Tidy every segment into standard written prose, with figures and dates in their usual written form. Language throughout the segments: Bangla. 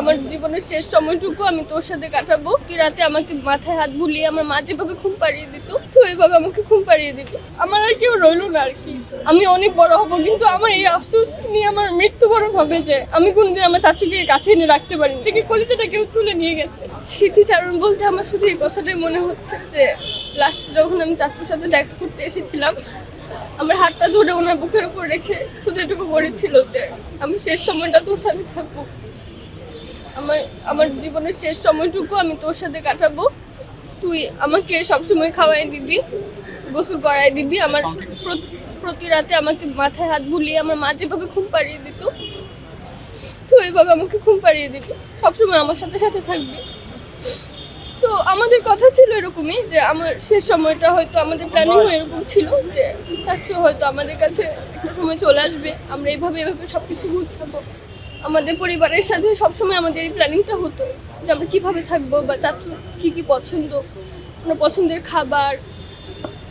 আমার জীবনের শেষ সময়টুকু আমি তোর সাথে কাটাবো। তুই রাতে আমাকে মাথায় হাত বুলিয়ে আমার মা যেভাবে ঘুম পাড়িয়ে দিত, তো এইভাবে আমাকে ঘুম পাড়িয়ে দিবি। আমার আর কেউ রইলো না আর কি। আমি অনেক বড় হব, কিন্তু আমার এই আফসোস নিয়ে আমার মৃত্যুবরণ হবে যে আমি কোনদিন আমার চাচুকে কাছে এনে রাখতে পারিনি, থেকে কলিজাটা কেউ তুলে নিয়ে গেছে। স্মৃতিচারণ বলতে আমার শুধু এই কথাটাই মনে হচ্ছে যে লাস্ট যখন আমি চাচুর সাথে দেখা করতে এসেছিলাম, আমার হাতটা ধরে ওনার বুকের উপর রেখে শুধু এটুকু বলেছিল যে আমি শেষ সময়টা তোর সাথে থাকবো, আমার জীবনের শেষ সময়টুকু আমি তোর সাথে কাটাবো। তুই আমাকে সবসময় খাওয়াই দিবি, গোসল করাই দিবি, আমার প্রতি রাতে আমাকে মাথায় হাত বুলিয়ে আমার মা যেভাবে ঘুম পাড়িয়ে দিত, তো এইভাবে আমাকে ঘুম পাড়িয়ে দিবি, সবসময় আমার সাথে সাথে থাকবি। তো আমাদের কথা ছিল এরকমই যে আমার শেষ সময়টা হয়তো আমাদের প্ল্যানিং এরকম ছিল যে চাচু হয়তো আমাদের কাছে একটা সময় চলে আসবে, আমরা এভাবে সবকিছু গুছাবো। আমাদের পরিবারের সাথে সবসময় আমাদের এই প্ল্যানিংটা হতো যে আমরা কিভাবে থাকবো বা চাচু কি পছন্দ, আমরা পছন্দের খাবার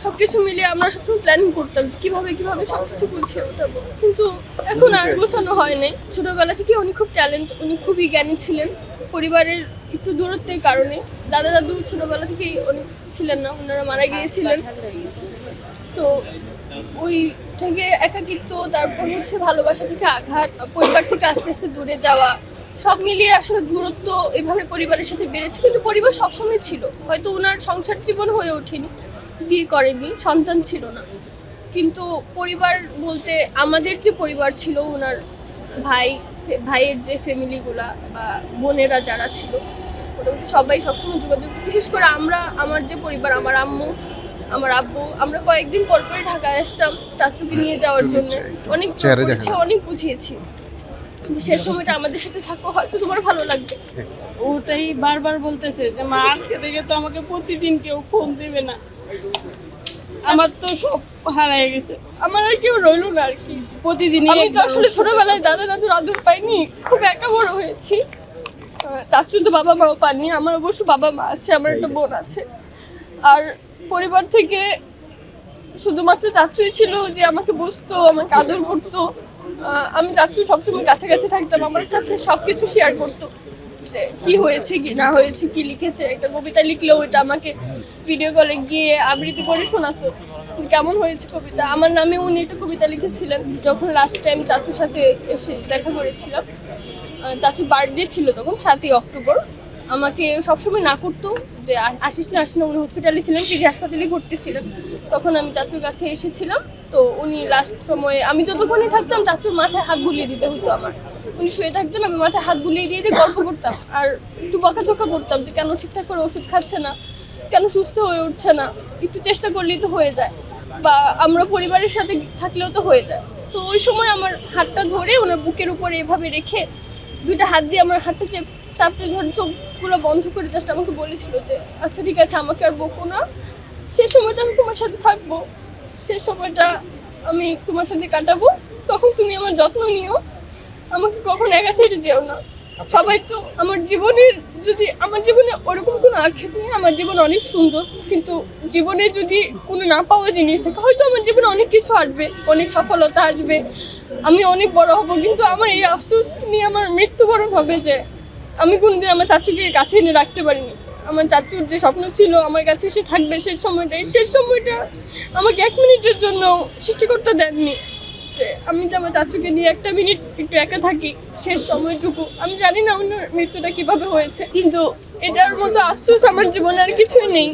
সবকিছু মিলিয়ে আমরা সবসময় প্ল্যানিং করতাম যে কিভাবে সবকিছু গুছিয়ে ওঠাবো। কিন্তু এখন আর গোছানো হয় নাই। ছোটবেলা থেকে উনি খুব ট্যালেন্ট, উনি খুবই জ্ঞানী ছিলেন। পরিবারের একটু দূরত্বের কারণে দাদা দাদু ছোটবেলা থেকেই অনেক ছিলেন না, ওনারা মারা গিয়েছিলেন। তো ওই থেকে একাকিত্ব, তারপর হচ্ছে ভালোবাসা থেকে আঘাত, পরিবার থেকে আস্তে আস্তে দূরে যাওয়া, সব মিলিয়ে আসলে দূরত্ব এভাবে পরিবারের সাথে বেড়েছে। কিন্তু পরিবার সবসময় ছিল, হয়তো ওনার সংসার জীবন হয়ে ওঠেনি, বিয়ে করেনি, সন্তান ছিল না, কিন্তু পরিবার বলতে আমাদের যে পরিবার ছিল, ওনার ভাইয়ের যে ফ্যামিলিগুলা বা বোনেরা যারা ছিল, মোটামুটি সবাই সবসময় যোগাযোগ। বিশেষ করে আমার যে পরিবার, আমার আম্মু, আমার আব্বু, আমরা কয়েকদিন পর পরই ঢাকায় আসতাম চাচুকে নিয়ে যাওয়ার জন্য। অনেক বুঝিয়েছি শেষ সময়টা আমাদের সাথে থাকো, হয়তো তোমার ভালো লাগবে। ওটাই বারবার বলতেছে যে মা আজকে থেকে তো আমাকে প্রতিদিন কেউ ফোন দিবে না, আমার তো সব হারায় গেছে, আমার আর কেউ রইলো না আর কি। প্রতিদিনই আমি তো আসলে ছোটবেলায় দাদা দাদুর আদর পাইনি, খুব একা বড় হয়েছি। চাচু তো বাবা মাও পাননি, আমার অবশ্য বাবা মা আছে, আমার একটা বোন আছে। আর পরিবার থেকে শুধুমাত্র চাচুই ছিল যে আমাকে বুঝতো, আমাকে আদর করতো। আমি চাচু সবসময় কাছাকাছি থাকতাম, আমার কাছে সবকিছু শেয়ার করতো যে কি হয়েছে কি না হয়েছে, কি লিখেছে। একটা কবিতা লিখলেও ওইটা আমাকে ভিডিও কলে গিয়ে আবৃত্তি করে শোনাতো, কেমন হয়েছে কবিতা। আমার নামে উনি একটা কবিতা লিখেছিলেন। যখন লাস্ট টাইম চাচুর সাথে এসে দেখা করেছিলাম, চাচু বার্থডে ছিল তখন 7ই অক্টোবর, আমাকে সবসময় না করতো যে আসিস না উনি হসপিটালে ছিলেন, পিজি হাসপাতালে ভর্তি ছিলেন। তখন আমি চাচুর কাছে এসেছিলাম। তো উনি লাস্ট সময়ে আমি যতক্ষণই থাকতাম চাচুর মাথায় হাত বুলিয়ে দিতে হতো আমার। উনি শুয়ে থাকতেন, আমি মাথায় হাত বুলিয়ে দিয়ে গল্প করতাম আর একটু বকাঝকা করতাম যে কেন ঠিকঠাক করে ওষুধ খাচ্ছে না, কেন সুস্থ হয়ে উঠছে না, একটু চেষ্টা করলেই তো হয়ে যায়, বা আমরা পরিবারের সাথে থাকলেও তো হয়ে যায়। তো ওই সময় আমার হাতটা ধরে ওনার বুকের উপরে এভাবে রেখে দুইটা হাত দিয়ে আমার হাতটা চাপড়ে ধরে চোখগুলো বন্ধ করে জাস্ট আমাকে বলেছিল যে আচ্ছা ঠিক আছে, আমাকে আর বকো না, সেই সময়টা আমি তোমার সাথে থাকবো, সেই সময়টা আমি তোমার সাথে কাটাবো, তখন তুমি আমার যত্ন নিও, আমাকে কখনো একা ছেড়ে যেও না। সবাই তো আমার জীবনে ওরকম কোনো আক্ষেপ নেই, আমার জীবন অনেক সুন্দর, কিন্তু জীবনে যদি কোনো না পাওয়া জিনিস থাকে, হয়তো আমার জীবনে অনেক কিছু আসবে, অনেক সফলতা আসবে, আমি অনেক বড় হব, কিন্তু আমার এই আফসোস নিয়ে আমার মৃত্যুবরণ হবে যে আমি কোনোদিন আমার চাচুকে কাছে এনে রাখতে পারিনি। আমার চাচুর যে স্বপ্ন ছিল আমার কাছে এসে থাকবে, শেষ সময়টা আমাকে 1 মিনিটের জন্য সৃষ্টিকর্তা দেননি যে আমি তো আমার চাচুকে নিয়ে 1 মিনিট একটু একা থাকি। শেষ সময়টুকু আমি জানি না ওনার মৃত্যুটা কিভাবে হয়েছে, কিন্তু এটার মতো আফসোস আমার জীবনে আর কিছুই নেই।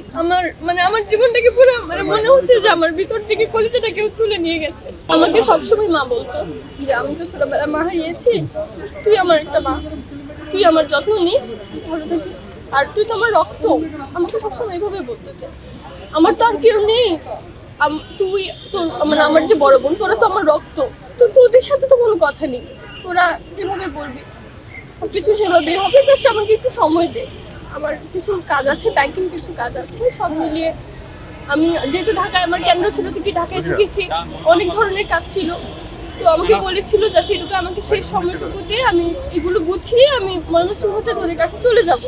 আমার জীবনটাকে পুরো মনে হচ্ছে যে আমার ভিতর থেকে কলিজাটা কেউ তুলে নিয়ে গেছে। আমাকে সবসময় মা বলতো যে আমি তো ছোটবেলায় মা হারিয়েছি, তুই আমার একটা মা, তুই আমার যত্ন নিস, ভালো থাকিস, আর তুই তো আমার রক্ত। আমাকে সবসময় এইভাবে বলতো যে আমার তো আর কেউ নেই, তুই তো আমার যে বড় বোন, তোরা তো আমার রক্ত, তো তোদের সাথে তো কোনো কথা নেই, তোরা যেভাবে বলবি কিছু সেভাবে হবে, জাস্ট আমাকে একটু সময় দে, আমার কিছু কাজ আছে, ব্যাংকিং কিছু কাজ আছে, সব মিলিয়ে আমি যেহেতু ঢাকায় আমার কেন্দ্র ছিল থেকে ঢাকায় থেকেছি, অনেক ধরনের কাজ ছিল। তো আমাকে বলেছিল যে সেটুকু আমাকে শেষ সময়টুকু দিয়ে আমি এগুলো গুছিয়ে আমি ময়মনসিংহতে তোদের কাছে চলে যাব।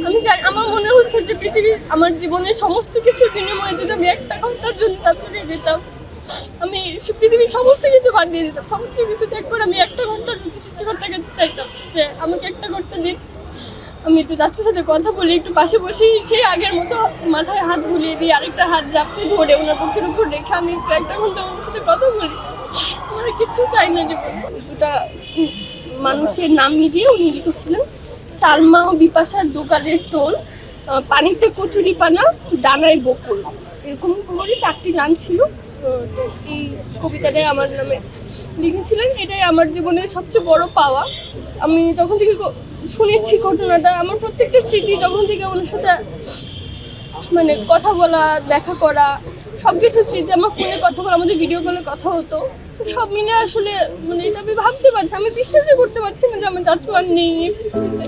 আমি জানি, আমার মনে হচ্ছে যে পৃথিবীর আমার জীবনের সমস্ত কিছুর বিনিময়ে যদি আমি 1 ঘন্টার জন্য চাচুকে পেতাম, আমি পৃথিবীর সমস্ত কিছু বাদ দিয়ে দিতাম, সমস্ত কিছু ত্যাগ করে আমি 1 ঘন্টার মধ্যে সৃষ্টিকর্তার কাছে চাইতাম যে আমাকে 1 ঘন্টা দিন, আমি একটু চাচুর সাথে কথা বলি, একটু পাশে বসেই সেই আগের মতো মাথায় হাত বুলিয়ে দিই, আরেকটা হাত জাপটে ধরে ওনার বুকের উপর রেখে আমি একটু 1 ঘন্টা ওনার সাথে কথা বলি। আমার কিছু চাই না জীবনে। দুটা মানুষের নাম মিলিয়ে উনি লিখেছিলেন, সালমা ও বিপাশার দোকানের টোল, পানিতে কচুরি পানা, ডানায় বকুল, এরকম করে 4টি লাইন ছিল। তো এই কবিতাটাই আমার নামে লিখেছিলেন। এটাই আমার জীবনের সবচেয়ে বড় পাওয়া। আমি যখন থেকে শুনেছি ঘটনাটা, আমার প্রত্যেকটা স্মৃতি যখন থেকে ওনার সাথে মানে কথা বলা, দেখা করা, সব কিছু স্মৃতি, আমার ফোনে কথা বলা, আমাদের ভিডিও কলে কথা হতো, তো সব মিলে আসলে মানে এটা আমি ভাবতে পারছি, আমি বিশ্বাসই করতে পারছি না যে আমার চাচু আর নেই এই পৃথিবীতে।